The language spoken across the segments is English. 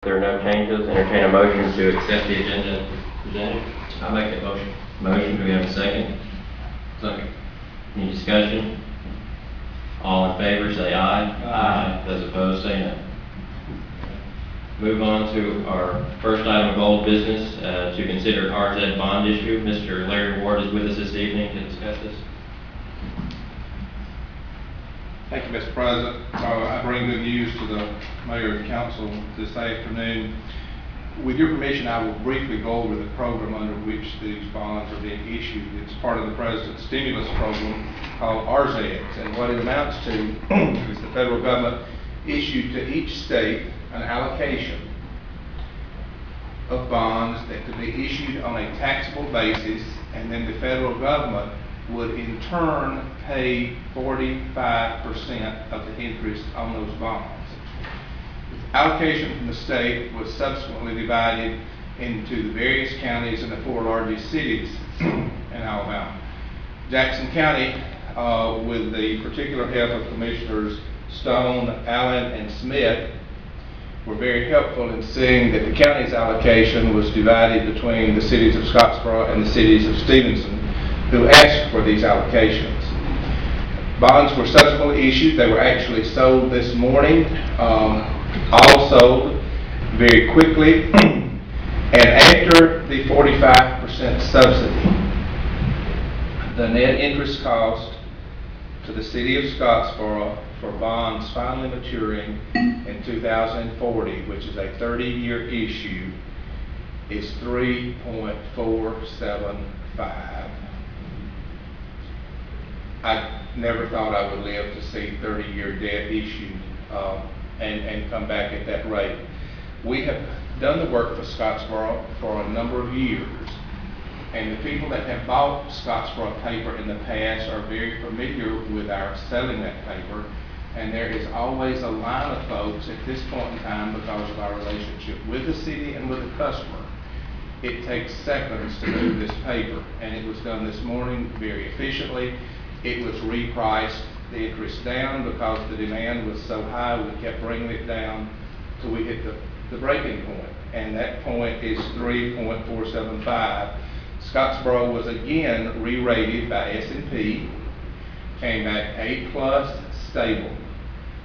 There are no changes. Entertain a motion to accept the agenda as presented. I'll make that motion. Motion, do we have a second? Second. Any discussion? All in favor say aye. Aye. Those opposed say no. Move on to our first item of old business, to consider RZ bond issue. Mr. Larry Ward is with us this evening to discuss this. Thank you, Mr. President. I bring good news to the mayor and council this afternoon. With your permission, I will briefly go over the program under which these bonds are being issued. It's part of the president's stimulus program called RZs, and what it amounts to is the federal government issued to each state an allocation of bonds that could be issued on a taxable basis, and then the federal government would in turn pay 45% of the interest on those bonds. Allocation from the state was subsequently divided into the various counties and the four largest cities in Alabama. Jackson County, with the particular help of Commissioners Stone, Allen, and Smith, were very helpful in seeing that the county's allocation was divided between the cities of Scottsboro and the cities of Stevenson, who asked for these allocations. Bonds were subsequently issued. They were actually sold this morning, all sold very quickly. And after the 45% subsidy, the net interest cost to the city of Scottsboro for bonds finally maturing in 2040, which is a 30-year issue, is 3.475. I never thought I would live to see 30-year debt issued and come back at that rate. We have done the work for Scottsboro for a number of years, and the people that have bought Scottsboro paper in the past are very familiar with our selling that paper, and there is always a line of folks at this point in time, because of our relationship with the city and with the customer. It takes seconds to move this paper, and it was done this morning very efficiently. It was repriced the interest down because the demand was so high. We kept bringing it down till we hit the breaking point, and that point is 3.475. Scottsboro was again re-rated by S&P, came back A+ stable.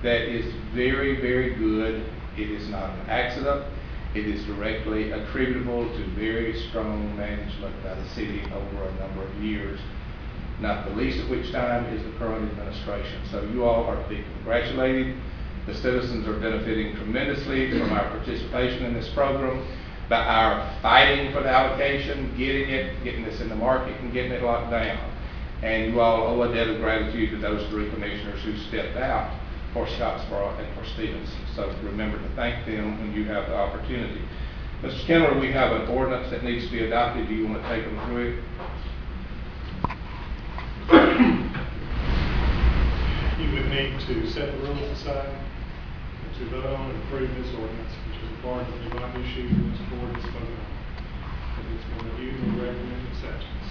That is very, very good. It is not an accident. It is directly attributable to very strong management by the city over a number of years, not the least of which time is the current administration. So you all are to be congratulated. The citizens are benefiting tremendously from our participation in this program, by our fighting for the allocation, getting this in the market, and getting it locked down. And you all owe a debt of gratitude to those three commissioners who stepped out for Scottsboro and for Stevenson. So remember to thank them when you have the opportunity. Mr. Skinner, we have an ordinance that needs to be adopted. Do you want to take them through it? You would need to set the rules aside to vote on and approve this ordinance, which is a part of the bond issue that this board has voted on. And it's been reviewed and recommend acceptance.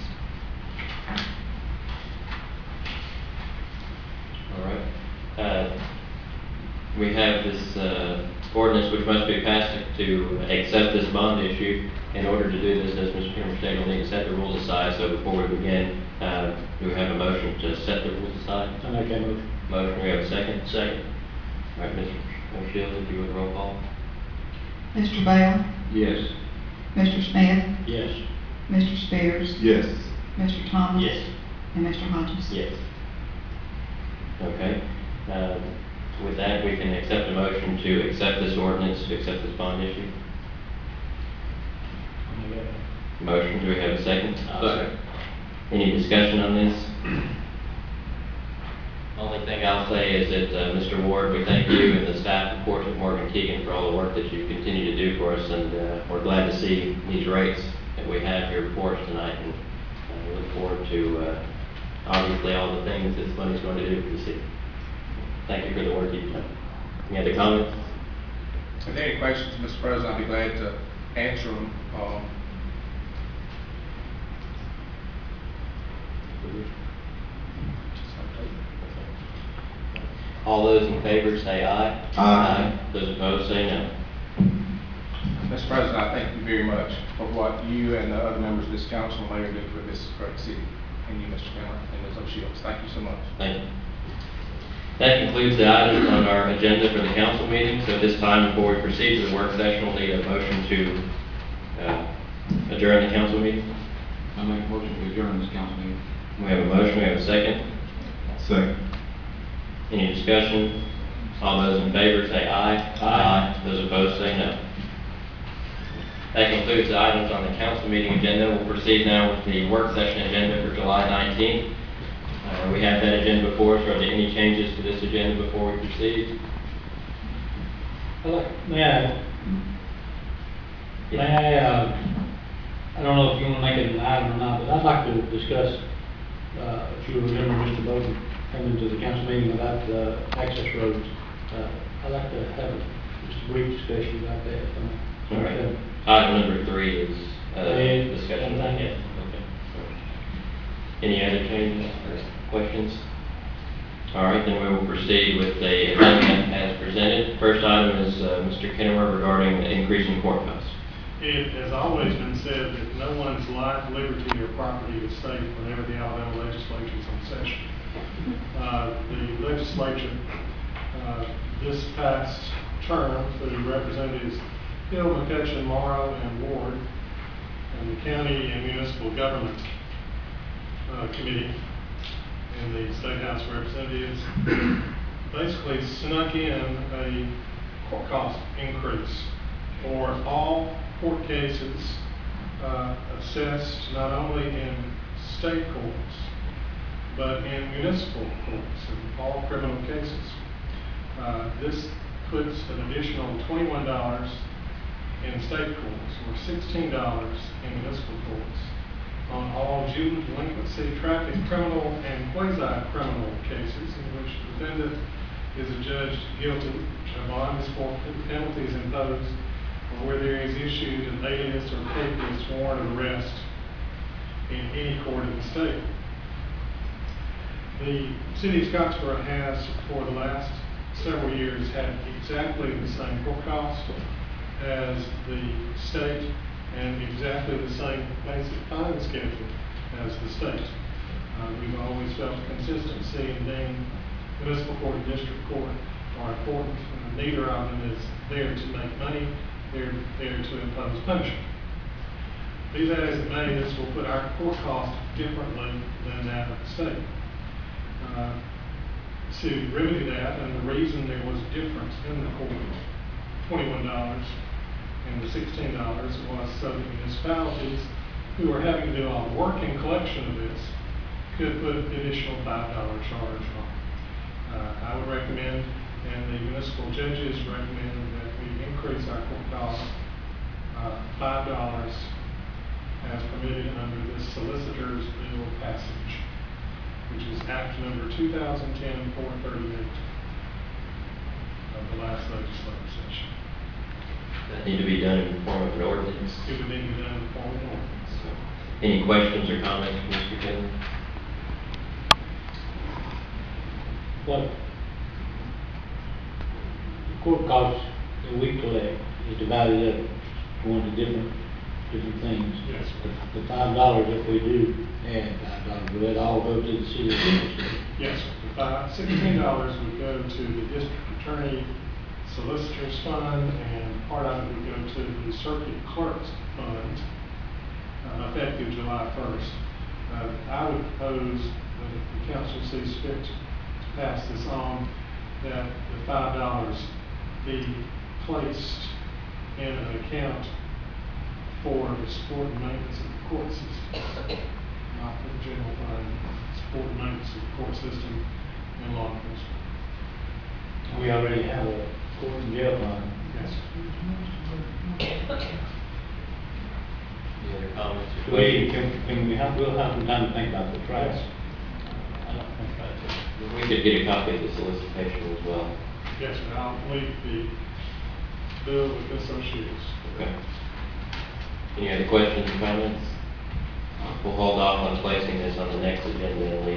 All right. We have this ordinance which must be passed to accept this bond issue. In order to do this, as Mr. Skinner stated, we'll need to set the rules aside. So before we begin, do we have a motion to set the rules aside? I make that motion. Motion, we have a second? Second. All right, Mr. Shields, if you would roll call. Mr. Bell? Yes. Mr. Smith? Yes. Mr. Spears? Yes. Mr. Thomas? Yes. And Mr. Hodges? Yes. Okay. With that, we can accept a motion to accept this ordinance, to accept this bond issue. Motion, do we have a second? Second. Any discussion on this? Only thing I'll say is that, Mr. Ward, we thank you and the staff, of course, at Morgan Keegan for all the work that you continue to do for us, and we're glad to see these rates that we have here for us tonight, and we look forward to obviously all the things this money's going to do for the city. Thank you for the work you've done. Any other comments? If there are any questions, Mr. President, I'll be glad to answer them. All those in favor say aye. Aye. Those opposed say no. Mr. President, I thank you very much for what you and the other members of this council and mayor do for this great city. And you, Mr. Miller, and Ms. O'Shields. Thank you so much. Thank you. That concludes the items on our agenda for the council meeting. So at this time, before we proceed to the work session, we'll need a motion to adjourn the council meeting. I make a motion to adjourn this council meeting. We have a motion, we have a second. Second. Any discussion? All those in favor say aye. Aye. Those opposed say no. That concludes the items on the council meeting agenda. We'll proceed now with the work session agenda for July 19th. We have that agenda before us. Are there any changes to this agenda before we proceed? I don't know if you want to make it an item or not, but I'd like to discuss, if you remember Mr. Bowden coming to the council meeting about access roads. I'd like to have just a brief discussion about that. All right. Item number 3 is discussion. Thank you. Okay. Any other changes or questions? All right, then we will proceed with the agenda as presented. First item is Mr. Kennemer regarding the increase in court costs. It has always been said that no one's life, liberty, or property is safe whenever the Alabama legislature is in session. The legislature, this past term, through Representatives Hill, McCutcheon, Morrow, and Ward, and the County and Municipal Government Committee, and the State House of Representatives, basically snuck in a court cost increase for all court cases assessed not only in state courts, but in municipal courts, in all criminal cases. This puts an additional $21 in state courts, or $16 in municipal courts, on all juvenile delinquency, traffic, criminal, and quasi-criminal cases in which the defendant is adjudged guilty, a bond is forfeited, penalties imposed, or where there is issued an alias or habeas warrant of arrest in any court in the state. The city of Scottsboro has, for the last several years, had exactly the same court cost as the state and exactly the same basic fine schedule as the state. We've always felt consistency in being municipal court and district court are important. Neither of them is there to make money, they're there to impose punishment. Be that as it may, this will put our court cost differently than that of the state. To remedy that, and the reason there was a difference in the court, $21 and the $16, was so that municipalities who are having to do all the work in collection of this could put an additional $5 charge on. I would recommend, and the municipal judges recommend, that we increase our court cost $5 as permitted under this solicitor's bill passage, which is Act number 2010-438 of the last legislative session. That need to be done in the form of an ordinance. It would need to be done in the form of an ordinance. So, any questions or comments from Mr. Kennemer? What the court costs that we collect is divided up going to different things. Yes. The $5 that we do add $5, will that all go to the city? Yes, $16 would go to the district attorney solicitor's fund, and part of it would go to the circuit clerk's fund, effective July 1st. I would propose that if the council sees fit to pass this on, that the $5 be placed in an account for the support and maintenance of the court system, not for the general fund, support and maintenance of the court system and law enforcement. We already have a court and jail fund. Yes. Any other comments or We, questions? we'll have some time to think about the price. We could get a copy of the solicitation as well. Yes, sir. I'll leave the bill with Ms. O'Shields. Okay. Any other questions or comments? We'll hold off on placing this on the next agenda and leave